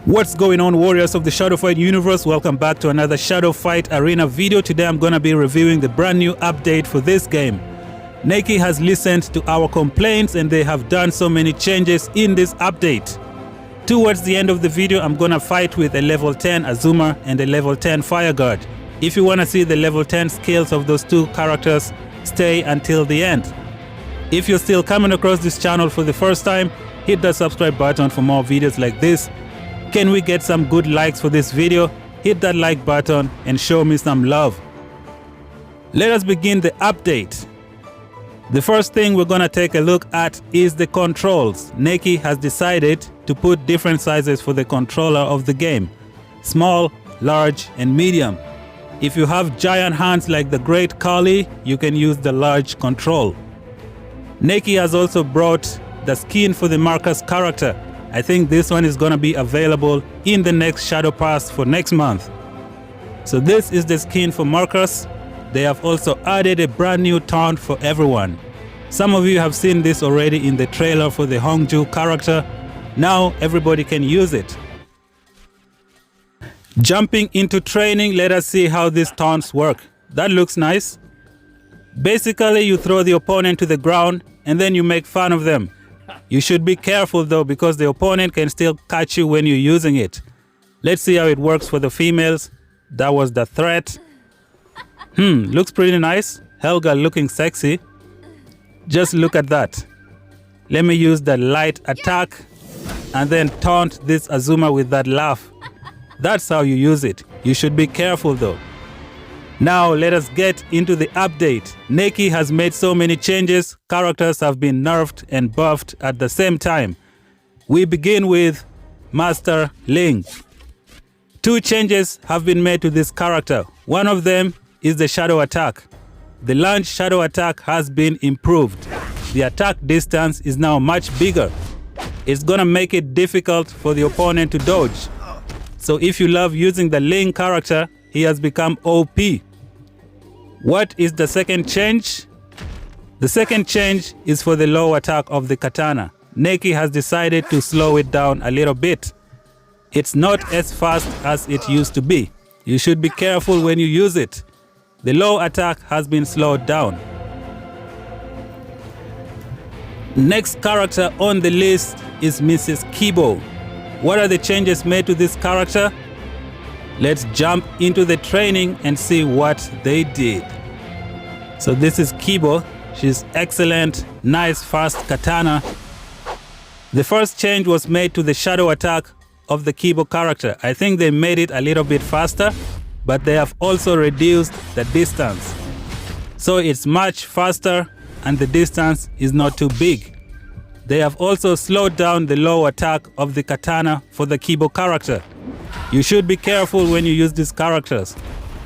What's going on, warriors of the Shadow Fight universe? Welcome back to another Shadow Fight Arena video. Today I'm gonna be reviewing the brand new update for this game. Neki has listened to our complaints and they have done so many changes in this update. Towards the end of the video, I'm gonna fight with a level 10 Azuma and a level 10 Fire Guard. If you wanna see the level 10 skills of those two characters, stay until the end. If you're still coming across this channel for the first time, hit the subscribe button for more videos like this. Can we get some good likes for this video? Hit that like button and show me some love. Let us begin the update. The first thing we're gonna take a look at is the controls. Neki has decided to put different sizes for the controller of the game. Small, large, and medium. If you have giant hands like the Great Kali, you can use the large control. Neki has also brought the skin for the Marcus character. I think this one is gonna be available in the next Shadow Pass for next month. So this is the skin for Marcus. They have also added a brand new taunt for everyone. Some of you have seen this already in the trailer for the Hongjoo character. Now everybody can use it. Jumping into training, let us see how these taunts work. That looks nice. Basically, you throw the opponent to the ground and then you make fun of them. You should be careful though, because the opponent can still catch you when you're using it. Let's see how it works for the females. That was the threat. Looks pretty nice. Helga looking sexy. Just look at that. Let me use the light attack and then taunt this Azuma with that laugh. That's how you use it. You should be careful though. Now let us get into the update. Neki has made so many changes. Characters have been nerfed and buffed at the same time. We begin with Master Ling. Two changes have been made to this character. One of them is the shadow attack. The launch shadow attack has been improved. The attack distance is now much bigger. It's gonna make it difficult for the opponent to dodge. So if you love using the Ling character, he has become OP. What is the second change? The second change is for the low attack of the katana. Neki has decided to slow it down a little bit. It's not as fast as it used to be. You should be careful when you use it. The low attack has been slowed down. Next character on the list is Mrs. Kibo. What are the changes made to this character? Let's jump into the training and see what they did. So this is Kibo. She's excellent, nice, fast katana. The first change was made to the shadow attack of the Kibo character. I think they made it a little bit faster, but they have also reduced the distance. So it's much faster and the distance is not too big. They have also slowed down the low attack of the katana for the Kibo character. You should be careful when you use these characters.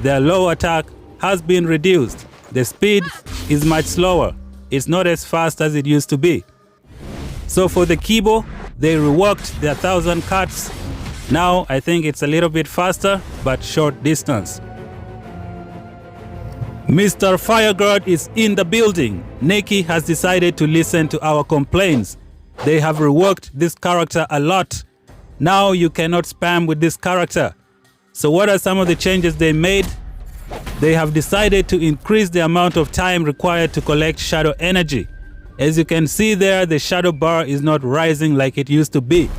Their low attack has been reduced. The speed is much slower. It's not as fast as it used to be. So for the Kibo, they reworked their 1000 cuts. Now I think it's a little bit faster, but short distance. Mr. Fireguard is in the building. Neki has decided to listen to our complaints. They have reworked this character a lot. Now you cannot spam with this character. So what are some of the changes they made? They have decided to increase the amount of time required to collect shadow energy. As you can see there, the shadow bar is not rising like it used to be.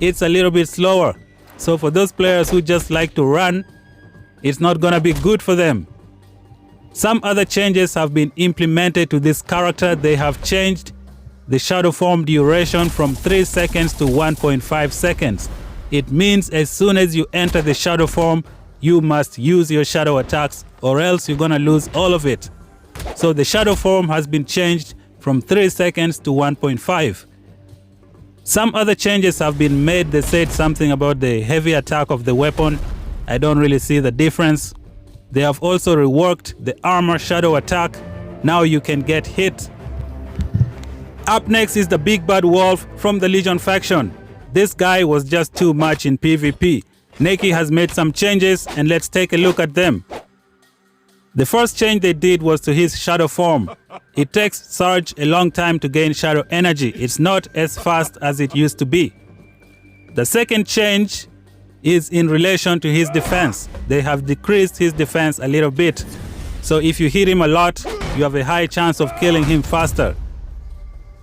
It's a little bit slower. So for those players who just like to run, it's not gonna be good for them. Some other changes have been implemented to this character. They have changed the shadow form duration from 3 seconds to 1.5 seconds. It means as soon as you enter the shadow form, you must use your shadow attacks or else you're gonna lose all of it. So the shadow form has been changed from 3 seconds to 1.5. Some other changes have been made. They said something about the heavy attack of the weapon. I don't really see the difference. They have also reworked the armor shadow attack. Now you can get hit. Up next is the Big Bad Wolf from the Legion faction. This guy was just too much in PvP. Neki has made some changes and let's take a look at them. The first change they did was to his shadow form. It takes Surge a long time to gain shadow energy. It's not as fast as it used to be. The second change is in relation to his defense. They have decreased his defense a little bit. So if you hit him a lot, you have a high chance of killing him faster.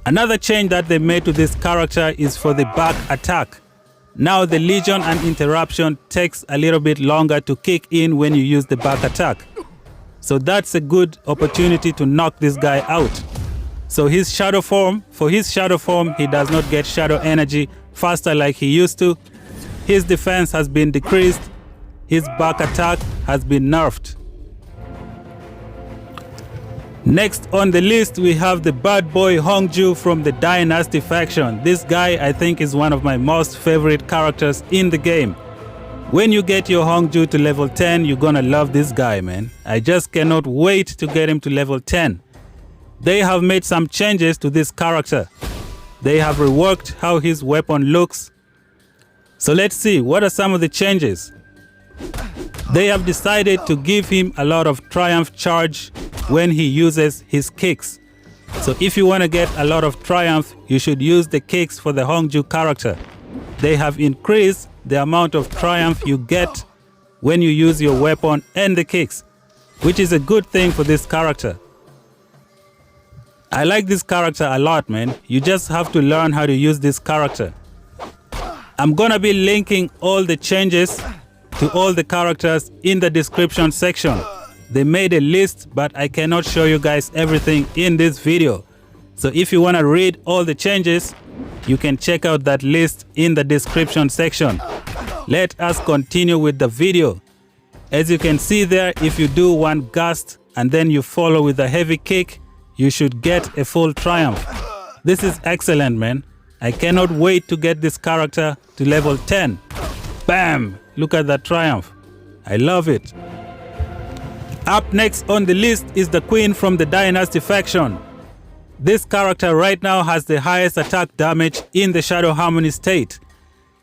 Another change that they made to this character is for the back attack. Now the Legion and Interruption takes a little bit longer to kick in when you use the back attack. So that's a good opportunity to knock this guy out. So his shadow form, he does not get shadow energy faster like he used to. His defense has been decreased. His back attack has been nerfed. Next on the list, we have the bad boy Hongjoo from the Dynasty faction. This guy, I think, is one of my most favorite characters in the game. When you get your Hongjoo to level 10, you're gonna love this guy, man. I just cannot wait to get him to level 10. They have made some changes to this character. They have reworked how his weapon looks. So let's see, what are some of the changes? They have decided to give him a lot of triumph charge when he uses his kicks. So if you want to get a lot of triumph, you should use the kicks for the Hongjoo character. They have increased the amount of triumph you get when you use your weapon and the kicks, which is a good thing for this character. I like this character a lot, man. You just have to learn how to use this character. I'm gonna be linking all the changes to all the characters in the description section. They made a list, but I cannot show you guys everything in this video. So if you want to read all the changes, you can check out that list in the description section. Let us continue with the video. As you can see there, if you do one gust and then you follow with a heavy kick, you should get a full triumph. This is excellent, man. I cannot wait to get this character to level 10. Bam! Look at that triumph. I love it. Up next on the list is the Queen from the Dynasty faction. This character right now has the highest attack damage in the Shadow Harmony state.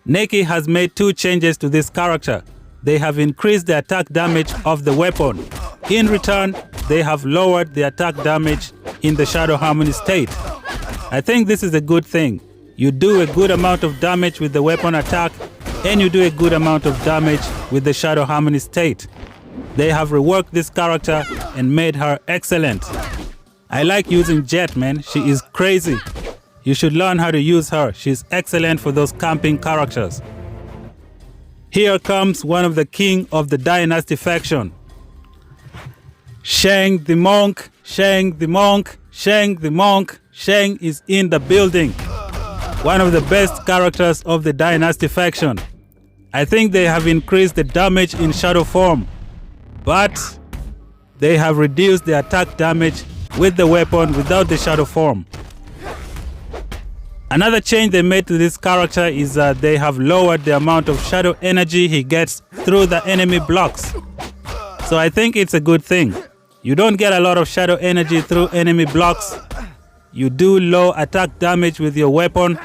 Neki has made two changes to this character. They have increased the attack damage of the weapon. In return, they have lowered the attack damage in the Shadow Harmony state. I think this is a good thing. You do a good amount of damage with the weapon attack, and you do a good amount of damage with the Shadow Harmony state. They have reworked this character and made her excellent. I like using Jet, man. She is crazy. You should learn how to use her. She's excellent for those camping characters. Here comes one of the king of the Dynasty faction. Shang the Monk, Shang the Monk, Shang the Monk. Shang is in the building. One of the best characters of the Dynasty faction. I think they have increased the damage in shadow form, but they have reduced the attack damage with the weapon without the shadow form. Another change they made to this character is that they have lowered the amount of shadow energy he gets through the enemy blocks. So I think it's a good thing. You don't get a lot of shadow energy through enemy blocks. You do low attack damage with your weapon,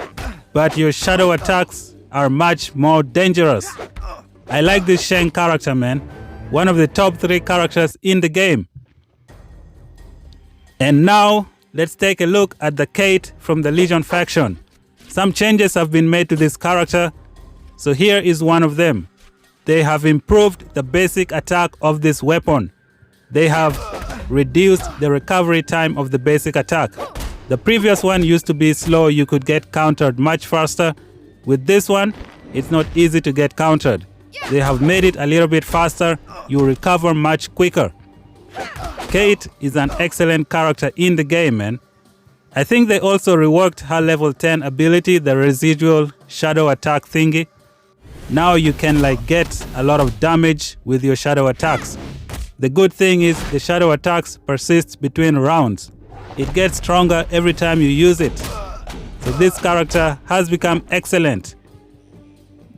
but your shadow attacks are much more dangerous. I like this Shang character, man. One of the top 3 characters in the game. And now, let's take a look at the Kate from the Legion faction. Some changes have been made to this character, so here is one of them. They have improved the basic attack of this weapon. They have reduced the recovery time of the basic attack. The previous one used to be slow, you could get countered much faster. With this one, it's not easy to get countered. They have made it a little bit faster, you recover much quicker. Kate is an excellent character in the game, man. I think they also reworked her level 10 ability, the residual shadow attack thingy. Now you can get a lot of damage with your shadow attacks. The good thing is the shadow attacks persist between rounds. It gets stronger every time you use it. So this character has become excellent.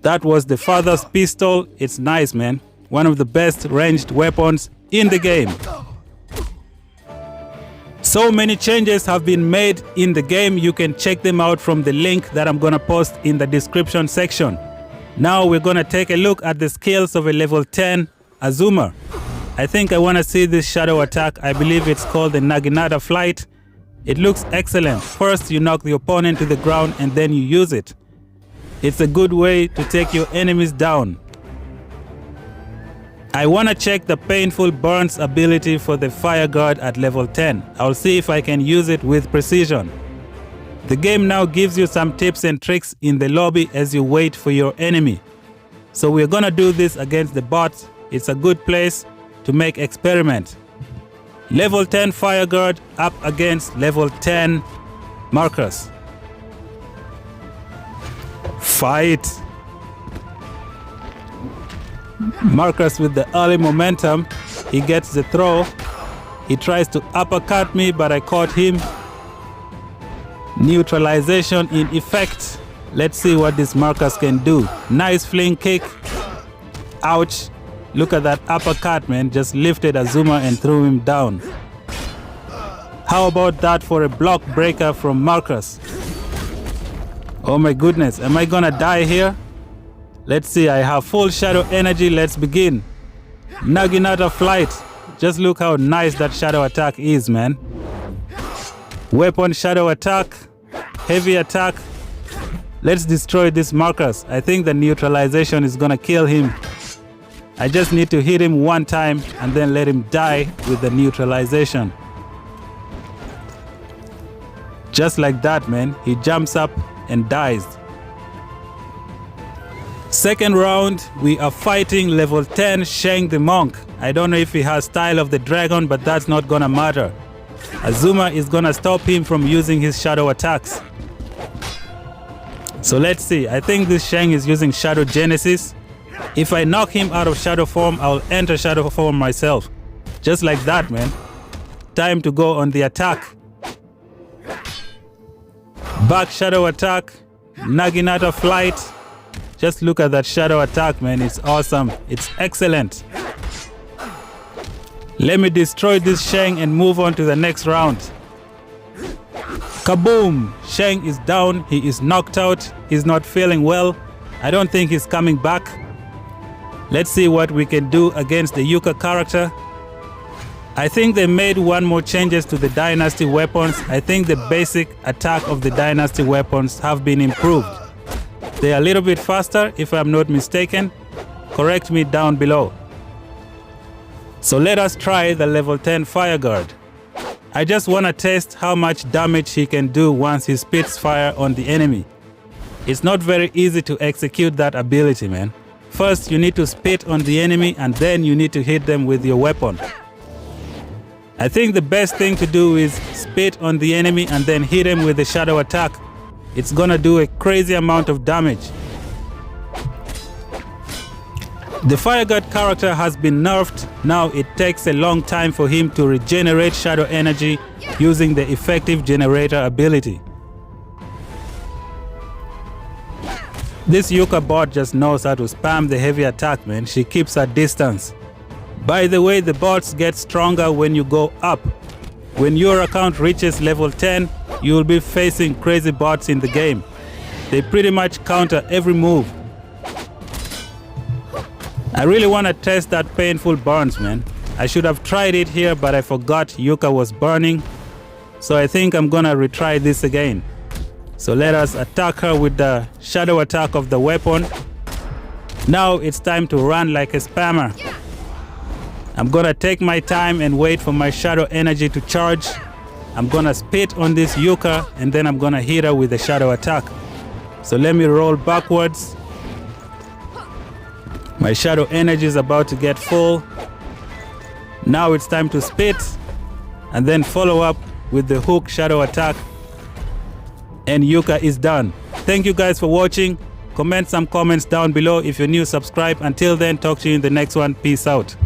That was the Father's Pistol. It's nice, man. One of the best ranged weapons in the game. So many changes have been made in the game. You can check them out from the link that I'm gonna post in the description section. Now we're gonna take a look at the skills of a level 10 Azuma. I think I wanna see this shadow attack. I believe it's called the Naginata Flight. It looks excellent. First you knock the opponent to the ground and then you use it. It's a good way to take your enemies down. I want to check the painful burns ability for the fire guard at level 10. I'll see if I can use it with precision. The game now gives you some tips and tricks in the lobby as you wait for your enemy. So we're gonna do this against the bots. It's a good place to make experiment. Level 10 fire guard up against level 10 Marcus. Fight. Marcus with the early momentum. He gets the throw. He tries to uppercut me, but I caught him. Neutralization in effect. Let's see what this Marcus can do. Nice fling kick. Ouch. Look at that uppercut, man. Just lifted Azuma and threw him down. How about that for a block breaker from Marcus? Oh my goodness. Am I gonna die here? Let's see. I have full shadow energy. Let's begin. Naginata flight. Just look how nice that shadow attack is, man. Weapon shadow attack. Heavy attack. Let's destroy this Marcus. I think the neutralization is gonna kill him. I just need to hit him one time and then let him die with the neutralization. Just like that, man. He jumps up and dies. Second round, we are fighting level 10 Sheng the Monk. I don't know if he has Style of the Dragon, but that's not gonna matter. Azuma is gonna stop him from using his shadow attacks. So let's see. I think this Sheng is using Shadow Genesis. If I knock him out of shadow form, I'll enter shadow form myself. Just like that, man. Time to go on the attack. Back shadow attack. Naginata flight. Just look at that shadow attack, man. It's awesome. It's excellent. Let me destroy this Sheng and move on to the next round. Kaboom! Sheng is down. He is knocked out. He's not feeling well. I don't think he's coming back. Let's see what we can do against the Yuka character. I think they made one more changes to the Dynasty weapons. I think the basic attack of the Dynasty weapons have been improved. They are a little bit faster, if I'm not mistaken. Correct me down below. So let us try the level 10 Fire Guard. I just want to test how much damage he can do once he spits fire on the enemy. It's not very easy to execute that ability, man. First, you need to spit on the enemy and then you need to hit them with your weapon. I think the best thing to do is spit on the enemy and then hit him with a shadow attack. It's gonna do a crazy amount of damage. The Fire Guard character has been nerfed. Now it takes a long time for him to regenerate shadow energy using the effective generator ability. This Yuka bot just knows how to spam the heavy attack, man. She keeps her distance. By the way, the bots get stronger when you go up. When your account reaches level 10, you will be facing crazy bots in the game. They pretty much counter every move. I really want to test that painful burns, man. I should have tried it here, but I forgot Yuka was burning. So I think I'm gonna retry this again. So let us attack her with the shadow attack of the weapon. Now it's time to run like a spammer. I'm gonna take my time and wait for my shadow energy to charge. I'm gonna spit on this Yuka and then I'm gonna hit her with a shadow attack. So let me roll backwards. My shadow energy is about to get full. Now it's time to spit and then follow up with the hook shadow attack. And Yuka is done. Thank you guys for watching. Comment some comments down below. If you're new, subscribe. Until then, talk to you in the next one. Peace out.